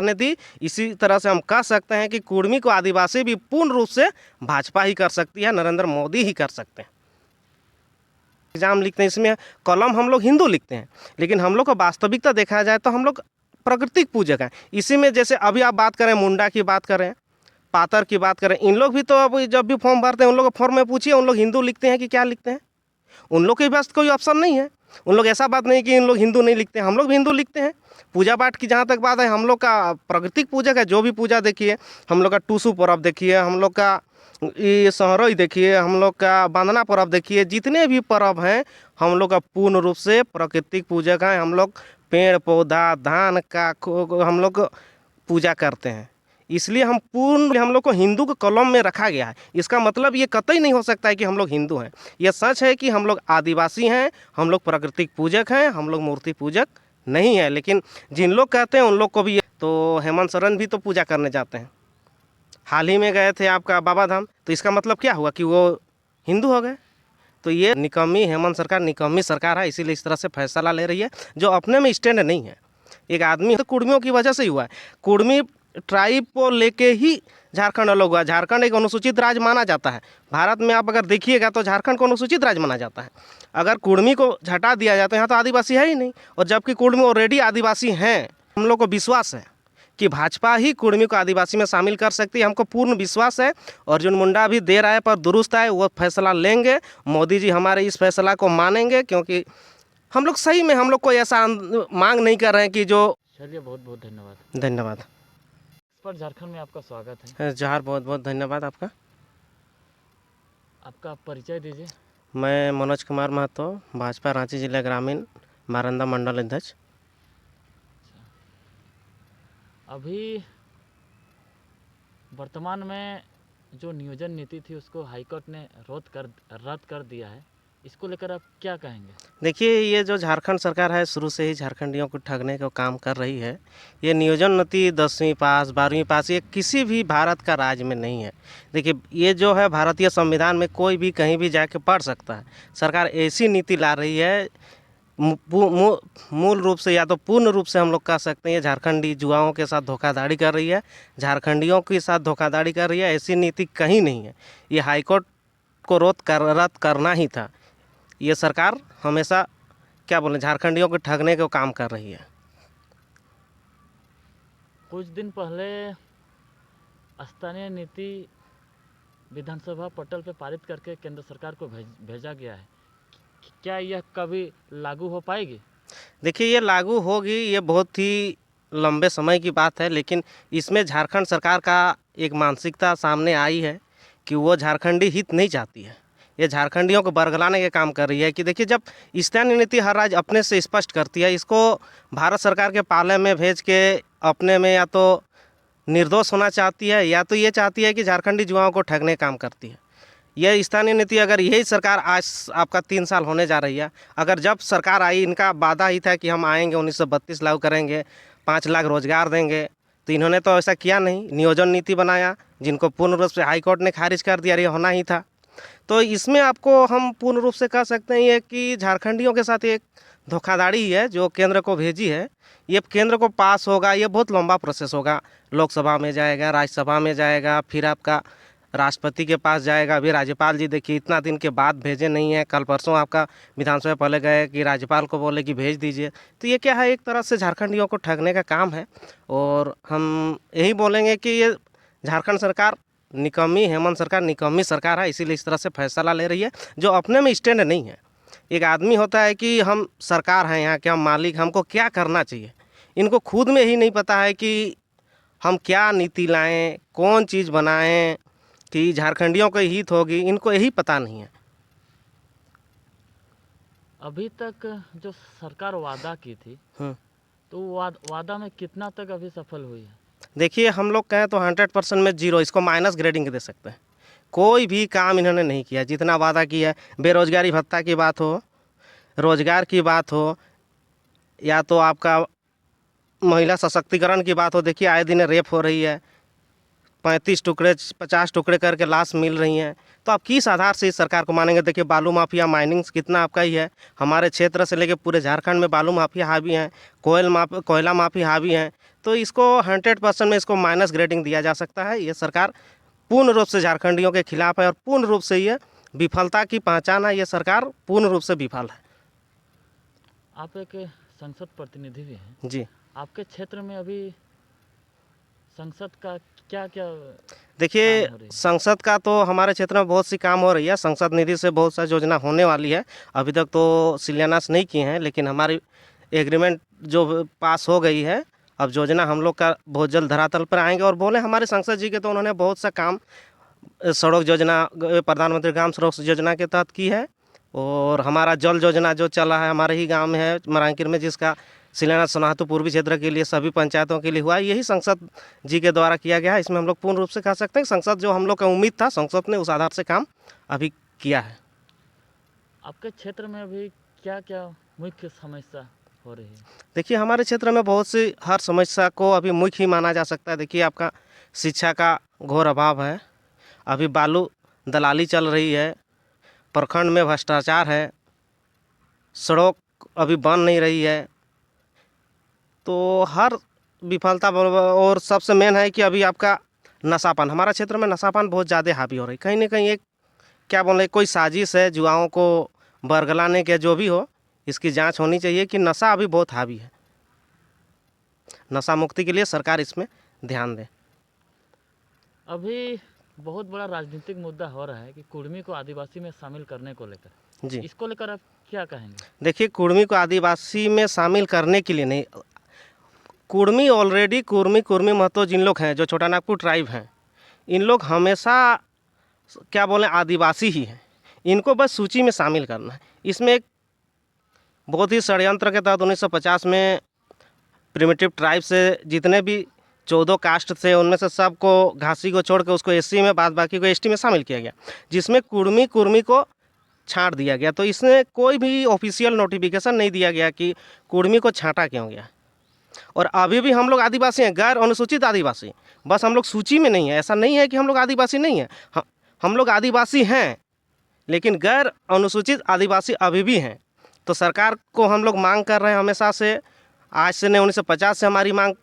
करने दी। इसी तरह से हम कह सकते हैं कि कुर्मी को आदिवासी भी पूर्ण रूप से भाजपा ही कर सकती है, नरेंद्र मोदी ही कर सकते हैं। एग्जाम लिखते हैं, इसमें कॉलम हम लोग हिंदू लिखते हैं, लेकिन हम लोग को वास्तविकता देखा जाए तो हम लोग प्राकृतिक पूजक हैं। इसी में जैसे अभी आप बात करें, मुंडा की बात करें, पातर की बात करें, इन लोग भी तो अब जब भी फॉर्म भरते हैं उन लोग को फॉर्म में पूछिए उन लोग हिंदू लिखते हैं कि क्या लिखते हैं। उन लोग के पास कोई ऑप्शन नहीं है। उन लोग ऐसा बात नहीं कि इन लोग हिंदू नहीं लिखते हैं, हम लोग भी हिंदू लिखते हैं। पूजा पाठ की जहाँ तक बात है, हम लोग का प्राकृतिक पूजक है। जो भी पूजा देखिए, हम लोग का टूसू पर्व देखिए, हम लोग का ये सहरोई देखिए, हम लोग का बांधना पर्व देखिए, जितने भी पर्व हैं हम लोग का पूर्ण रूप से प्राकृतिक पूजक हैं। हम लोग पेड़ पौधा धान का हम लोग पूजा करते हैं, इसलिए हम लोग को हिंदू के कॉलम में रखा गया है। इसका मतलब ये कतई नहीं हो सकता है कि हम लोग हिंदू हैं। ये सच है कि हम लोग आदिवासी हैं, हम लोग प्राकृतिक पूजक हैं, हम लोग मूर्ति पूजक नहीं है। लेकिन जिन लोग कहते हैं उन लोग को भी, तो हेमंत सोरेन भी तो पूजा करने जाते हैं। हाल ही में गए थे आपका बाबा धाम, तो इसका मतलब क्या हुआ कि वो हिंदू हो गए? तो ये निकम्मी हेमंत सरकार निकम्मी सरकार है, इसीलिए इस तरह से फैसला ले रही है जो अपने में स्टैंड नहीं है। एक आदमी तो कुर्मियों की वजह से ही हुआ है। कुर्मी ट्राइब को लेके ही झारखंड अलग हुआ। झारखंड एक अनुसूचित राज्य माना जाता है। भारत में आप अगर देखिएगा तो झारखंड को अनुसूचित राज्य माना जाता है। अगर कुर्मी को हटा दिया जाए तो यहाँ तो आदिवासी है ही नहीं, और जबकि कुर्मी ऑलरेडी आदिवासी हैं। हम लोग को विश्वास है कि भाजपा ही कुर्मी को आदिवासी में शामिल कर सकती है, हमको पूर्ण विश्वास है। अर्जुन मुंडा भी देर आए पर दुरुस्त आए, वो फैसला लेंगे। मोदी जी हमारे इस फैसला को मानेंगे, क्योंकि हम लोग सही में, हम लोग कोई ऐसा मांग नहीं कर रहे हैं कि जो। चलिए, बहुत बहुत धन्यवाद। धन्यवाद। पर झारखंड में आपका स्वागत है। जहर बहुत बहुत धन्यवाद आपका। आपका परिचय दीजिए। मैं मनोज कुमार महतो, भाजपा रांची जिला ग्रामीण मारंदा मंडल अध्यक्ष। अभी वर्तमान में जो नियोजन नीति थी उसको हाईकोर्ट ने रद्द कर दिया है, इसको लेकर आप क्या कहेंगे? देखिए, ये जो झारखंड सरकार है शुरू से ही झारखंडियों को ठगने का काम कर रही है। ये नियोजन नीति 10वीं पास 12वीं पास ये किसी भी भारत का राज्य में नहीं है। देखिए, ये जो है भारतीय संविधान में कोई भी कहीं भी जाके पढ़ सकता है। सरकार ऐसी नीति ला रही है, मूल रूप से या तो पूर्ण रूप से हम लोग कह सकते हैं झारखंडी युवाओं के साथ धोखाधड़ी कर रही है, झारखंडियों के साथ धोखाधड़ी कर रही है। ऐसी नीति कहीं नहीं है। ये हाईकोर्ट को रद्द करना ही था। ये सरकार हमेशा क्या बोले झारखंडियों को ठगने का काम कर रही है। कुछ दिन पहले स्थानीय नीति विधानसभा पटल पे पारित करके केंद्र सरकार को भेजा गया है। क्या यह कभी लागू हो पाएगी? देखिए, ये लागू होगी, ये बहुत ही लंबे समय की बात है, लेकिन इसमें झारखंड सरकार का एक मानसिकता सामने आई है कि वो झारखंडी हित नहीं चाहती है। ये झारखंडियों को बरगलाने का काम कर रही है। कि देखिए, जब स्थानीय नीति हर राज्य अपने से स्पष्ट करती है, इसको भारत सरकार के पाले में भेज के अपने में या तो निर्दोष होना चाहती है, या तो ये चाहती है कि झारखंडी युवाओं को ठगने का काम करती है। यह स्थानीय नीति अगर यही सरकार आज आपका 3 साल होने जा रही है, अगर जब सरकार आई, इनका वादा ही था कि हम आएंगे 1932 लागू करेंगे, 5 लाख रोजगार देंगे, तो इन्होंने तो ऐसा किया नहीं। नियोजन नीति बनाया जिनको पूर्ण रूप से हाईकोर्ट ने खारिज कर दिया, ये होना ही था। तो इसमें आपको हम पूर्ण रूप से कह सकते हैं ये कि झारखंडियों के साथ एक धोखाधड़ी है जो केंद्र को भेजी है। ये केंद्र को पास होगा, ये बहुत लंबा प्रोसेस होगा। लोकसभा में जाएगा, राज्यसभा में जाएगा, फिर आपका राष्ट्रपति के पास जाएगा। अभी राज्यपाल जी देखिए इतना दिन के बाद भेजे नहीं है। कल परसों आपका विधानसभा पहले गए कि राज्यपाल को बोले कि भेज दीजिए। तो ये क्या है, एक तरह से झारखंडियों को ठगने का काम है। और हम यही बोलेंगे कि ये झारखंड सरकार निकम्मी, हेमंत सरकार निकम्मी सरकार है, इसीलिए इस तरह से फैसला ले रही है जो अपने में स्टैंड नहीं है। एक आदमी होता है कि हम सरकार हैं यहाँ के, हम मालिक, हमको क्या करना चाहिए। इनको खुद में ही नहीं पता है कि हम क्या नीति लाएं, कौन चीज़ बनाएं कि झारखंडियों को हित होगी, इनको यही पता नहीं है। अभी तक जो सरकार वादा की थी, तो वादा में कितना तक अभी सफल हुई है? देखिए, हम लोग कहें तो 100% में 0, इसको माइनस ग्रेडिंग दे सकते हैं। कोई भी काम इन्होंने नहीं किया जितना वादा किया। बेरोजगारी भत्ता की बात हो, रोजगार की बात हो, या तो आपका महिला सशक्तिकरण की बात हो। देखिए, आए दिन रेप हो रही है, 35 टुकड़े 50 टुकड़े करके लाश मिल रही हैं, तो आप किस आधार से इस सरकार को मानेंगे? देखिए बालू माफिया माइनिंग कितना आपका ही है, हमारे क्षेत्र से लेके पूरे झारखंड में बालू माफिया हावी हैं, कोयला माफिया हावी हैं। तो इसको 100% में इसको माइनस ग्रेडिंग दिया जा सकता है। ये सरकार पूर्ण रूप से झारखंडियों के खिलाफ है और पूर्ण रूप से ये विफलता की पहचान है। ये सरकार पूर्ण रूप से विफल है। आप एक संसद प्रतिनिधि भी हैं। जी आपके क्षेत्र में अभी संसद का क्या क्या देखिए, काम हो रही है? संसद का तो हमारे क्षेत्र में बहुत सी काम हो रही है। संसद निधि से बहुत सा योजना होने वाली है। अभी तक तो शिलान्यास नहीं किए हैं, लेकिन हमारी एग्रीमेंट जो पास हो गई है, अब योजना हम लोग का बहुत जल्द धरातल पर आएंगे। और बोले हमारे सांसद जी के, तो उन्होंने बहुत सा काम सड़क योजना, प्रधानमंत्री ग्राम सड़क योजना के तहत की है। और हमारा जल योजना जो चला है हमारे ही गांव में है, मरांकिर में, जिसका शिलान्यास सोनाहतु पूर्वी क्षेत्र के लिए सभी पंचायतों के लिए हुआ है, यही संसद जी के द्वारा किया गया है। इसमें हम लोग पूर्ण रूप से कह सकते हैं कि संसद जो हम लोग का उम्मीद था, संसद ने उस आधार से काम अभी किया है। आपके क्षेत्र में अभी क्या क्या मुख्य समस्या हो रही है? देखिए हमारे क्षेत्र में बहुत सी हर समस्या को अभी मुख्य ही माना जा सकता है। देखिए आपका शिक्षा का घोर अभाव है, अभी बालू दलाली चल रही है, प्रखंड में भ्रष्टाचार है, सड़क अभी बन नहीं रही है। तो हर विफलता और सबसे मेन है कि अभी आपका नशापान, हमारा क्षेत्र में नशापान बहुत ज़्यादा हावी हो रही है। कहीं ना कहीं एक क्या बोले, कोई साजिश है युवाओं को बरगलाने के, जो भी हो, इसकी जांच होनी चाहिए कि नशा अभी बहुत हावी है। नशा मुक्ति के लिए सरकार इसमें ध्यान दे। अभी बहुत बड़ा राजनीतिक मुद्दा हो रहा है कि कुर्मी को आदिवासी में शामिल करने को लेकर। जी इसको लेकर आप क्या कहेंगे? देखिए, कुर्मी को आदिवासी में शामिल करने के लिए नहीं, कुर्मी ऑलरेडी कुर्मी महतो जिन लोग हैं, जो छोटा नागपुर ट्राइब हैं, इन लोग हमेशा क्या बोलें आदिवासी ही हैं। इनको बस सूची में शामिल करना है। इसमें एक बहुत ही षड्यंत्र के तहत 1950 में प्रिमिटिव ट्राइब से जितने भी 14 कास्ट थे, उनमें से सबको घासी को छोड़ के उसको एससी में, बाद बाकी को एसटी में शामिल किया गया, जिसमें कुर्मी को छांट दिया गया। तो इसमें कोई भी ऑफिशियल नोटिफिकेशन नहीं दिया गया कि कुर्मी को छांटा क्यों गया। और अभी भी हम लोग आदिवासी हैं, गैर अनुसूचित आदिवासी, बस हम लोग सूची में नहीं है। ऐसा नहीं है कि हम लोग आदिवासी नहीं हैं, हम लोग आदिवासी हैं, लेकिन गैर अनुसूचित आदिवासी अभी भी हैं। तो सरकार को हम लोग मांग कर रहे हैं हमेशा से, आज से नहीं 1950 से हमारी मांग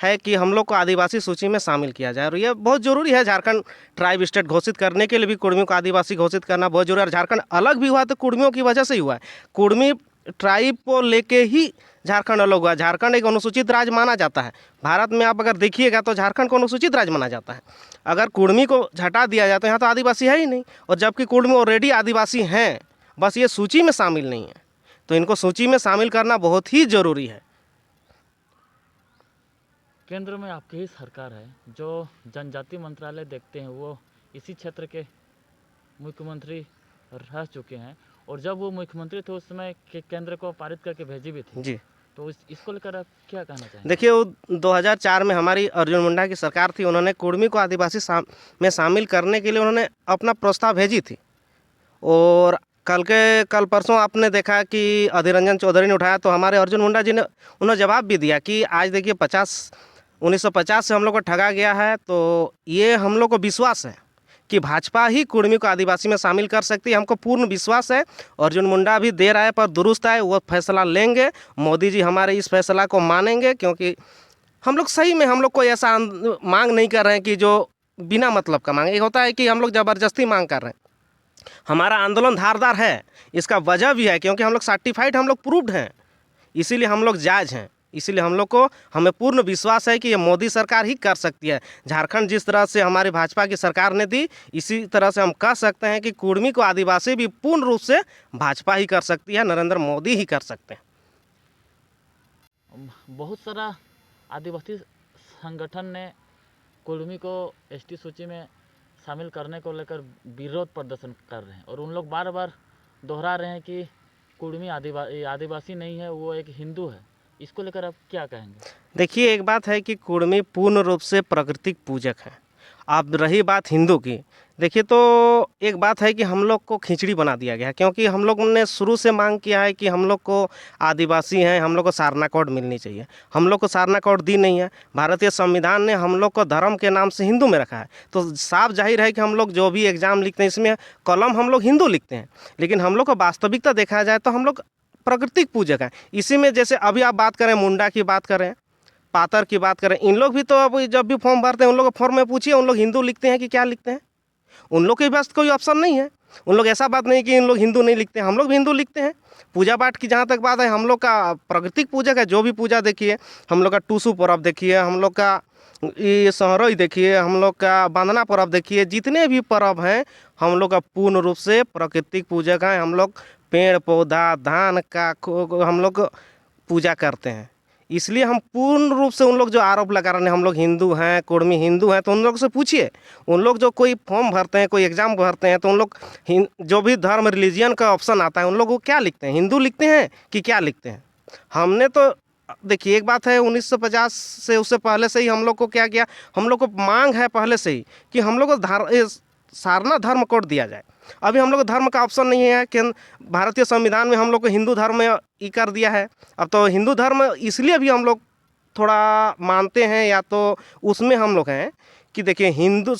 है कि हम लोग को आदिवासी सूची में शामिल किया जाए। और ये बहुत ज़रूरी है। झारखंड ट्राइब स्टेट घोषित करने के लिए भी कुर्मियों को आदिवासी घोषित करना बहुत जरूरी है। झारखंड अलग भी हुआ तो कुर्मियों की वजह से ही हुआ है। कुर्मी ट्राइब को लेके ही झारखंड अलग हुआ। झारखंड एक अनुसूचित राज्य माना जाता है। भारत में आप अगर देखिएगा तो झारखंड को अनुसूचित राज्य माना जाता है। अगर कुर्मी को हटा दिया जाए तो यहाँ तो आदिवासी है ही नहीं, और जबकि कुर्मी ऑलरेडी आदिवासी हैं, बस ये सूची में शामिल नहीं है। तो इनको सूची में शामिल करना बहुत ही ज़रूरी है। केंद्र में आपकी ही सरकार है, जो जनजाति मंत्रालय देखते हैं वो इसी क्षेत्र के मुख्यमंत्री रह चुके हैं, और जब वो मुख्यमंत्री थे उस समय केंद्र को पारित करके भेजी भी थी। जी तो इसको लेकर आप क्या कहना चाहेंगे? देखिए, वो 2004 में हमारी अर्जुन मुंडा की सरकार थी। उन्होंने कुर्मी को आदिवासी में शामिल करने के लिए उन्होंने अपना प्रस्ताव भेजी थी। और कल परसों आपने देखा कि अधीर रंजन चौधरी ने उठाया, तो हमारे अर्जुन मुंडा जी ने उन्होंने जवाब भी दिया कि आज देखिए 1950 से हम लोग को ठगा गया है। तो ये हम लोग को विश्वास है कि भाजपा ही कुर्मी को आदिवासी में शामिल कर सकती है। हमको पूर्ण विश्वास है। अर्जुन मुंडा भी देर आए पर दुरुस्त आए, वो फैसला लेंगे। मोदी जी हमारे इस फैसला को मानेंगे, क्योंकि हम लोग सही में, हम लोग कोई ऐसा मांग नहीं कर रहे हैं कि जो बिना मतलब का मांग। एक होता है कि हम लोग ज़बरदस्ती मांग कर रहे हैं। हमारा आंदोलन धारदार है, इसका वजह भी है क्योंकि हम लोग सर्टिफाइड, हम लोग प्रूव्ड हैं, इसीलिए हम लोग जायज़ हैं। इसीलिए हमें पूर्ण विश्वास है कि ये मोदी सरकार ही कर सकती है। झारखंड जिस तरह से हमारी भाजपा की सरकार ने दी, इसी तरह से हम कह सकते हैं कि कुर्मी को आदिवासी भी पूर्ण रूप से भाजपा ही कर सकती है, नरेंद्र मोदी ही कर सकते हैं। बहुत सारा आदिवासी संगठन ने कुर्मी को एसटी सूची में शामिल करने को लेकर विरोध प्रदर्शन कर रहे हैं, और उन लोग बार बार दोहरा रहे हैं कि कुर्मी आदिवासी नहीं है, वो एक हिंदू है। इसको लेकर आप क्या कहेंगे? देखिए, एक बात है कि कुर्मी पूर्ण रूप से प्राकृतिक पूजक है। अब रही बात हिंदू की, देखिए तो एक बात है कि हम लोग को खिचड़ी बना दिया गया है, क्योंकि हम लोग ने शुरू से मांग किया है कि हम लोग को आदिवासी हैं, हम लोग को सारना कोड मिलनी चाहिए। हम लोग को सारना कोड दी नहीं है। भारतीय संविधान ने हम लोग को धर्म के नाम से हिंदू में रखा है, तो साफ जाहिर है कि हम लोग जो भी एग्ज़ाम लिखते हैं इसमें कॉलम हम लोग हिंदू लिखते हैं, लेकिन हम लोग को वास्तविकता देखा जाए तो हम लोग प्राकृतिक पूजक हैं। इसी में जैसे अभी आप बात करें, मुंडा की बात करें, पातर की बात करें, इन लोग भी तो अब जब भी फॉर्म भरते हैं उन लोग को फॉर्म में पूछिए उन लोग हिंदू लिखते हैं कि क्या लिखते हैं। उन लोग के पास कोई ऑप्शन नहीं है। उन लोग ऐसा बात नहीं कि इन लोग हिंदू नहीं लिखते हैं, हम लोग भी हिंदू लिखते हैं। पूजा पाठ की जहाँ तक बात है, हम लोग का प्राकृतिक पूजक है। जो भी पूजा देखिए, हम लोग का टूसू पर्व देखिए, हम लोग का ये सहरई देखिए, हम लोग का बांधना पर्व देखिए, जितने भी पर्व हैं हम लोग का पूर्ण रूप से प्राकृतिक पूजक हैं। हम लोग पेड़ पौधा धान का हम लोग पूजा करते हैं। इसलिए हम पूर्ण रूप से उन लोग जो आरोप लगा रहे हैं हम लोग हिंदू हैं, कुर्मी हिंदू हैं, तो उन लोग से पूछिए। उन लोग जो कोई फॉर्म भरते हैं, कोई एग्ज़ाम भरते हैं, तो उन लोग जो भी धर्म रिलीजियन का ऑप्शन आता है उन लोग वो क्या लिखते हैं, हिंदू लिखते हैं कि क्या लिखते हैं। हमने तो देखिए एक बात है, 1950 से उससे पहले से ही हम लोग को क्या किया, हम लोग को मांग है पहले से ही कि हम लोग को सारना धर्म कोड दिया जाए। अभी हम लोग को धर्म का ऑप्शन नहीं है कि भारतीय संविधान में हम लोग को हिंदू धर्म में ई कर दिया है। अब तो हिंदू धर्म इसलिए भी हम लोग थोड़ा मानते हैं, या तो उसमें हम लोग हैं कि देखिए हिंदू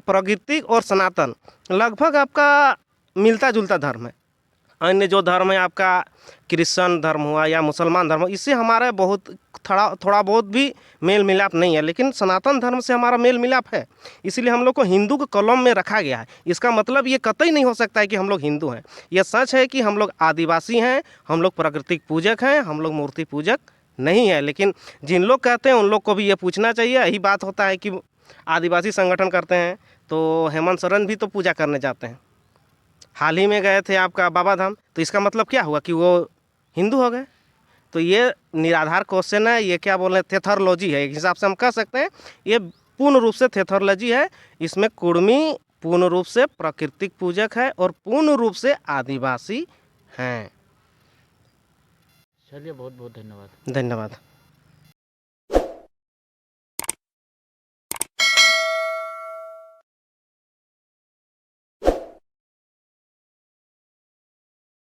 प्राकृतिक और सनातन लगभग आपका मिलता जुलता धर्म है। अन्य जो धर्म है आपका क्रिश्चन धर्म हुआ या मुसलमान धर्म, इससे हमारा बहुत थोड़ा बहुत भी मेल मिलाप नहीं है, लेकिन सनातन धर्म से हमारा मेल मिलाप है। इसीलिए हम लोग को हिंदू के कॉलम में रखा गया है। इसका मतलब ये कतई नहीं हो सकता है कि हम लोग हिंदू हैं। यह सच है कि हम लोग आदिवासी हैं, हम लोग प्राकृतिक पूजक हैं, हम लोग मूर्ति पूजक नहीं है। लेकिन जिन लोग कहते हैं उन लोग को भी ये पूछना चाहिए। यही बात होता है कि आदिवासी संगठन करते हैं तो हेमंत सोरेन भी तो पूजा करने जाते हैं। हाल ही में गए थे आपका बाबा धाम, तो इसका मतलब क्या हुआ कि वो हिंदू हो गए? तो ये निराधार क्वेश्चन है, ये क्या बोल रहे हैं, थेथोलॉजी है। एक हिसाब से हम कह सकते हैं ये पूर्ण रूप से थेथोलॉजी है। इसमें कुर्मी पूर्ण रूप से प्राकृतिक पूजक है और पूर्ण रूप से आदिवासी हैं। चलिए, बहुत बहुत धन्यवाद। धन्यवाद।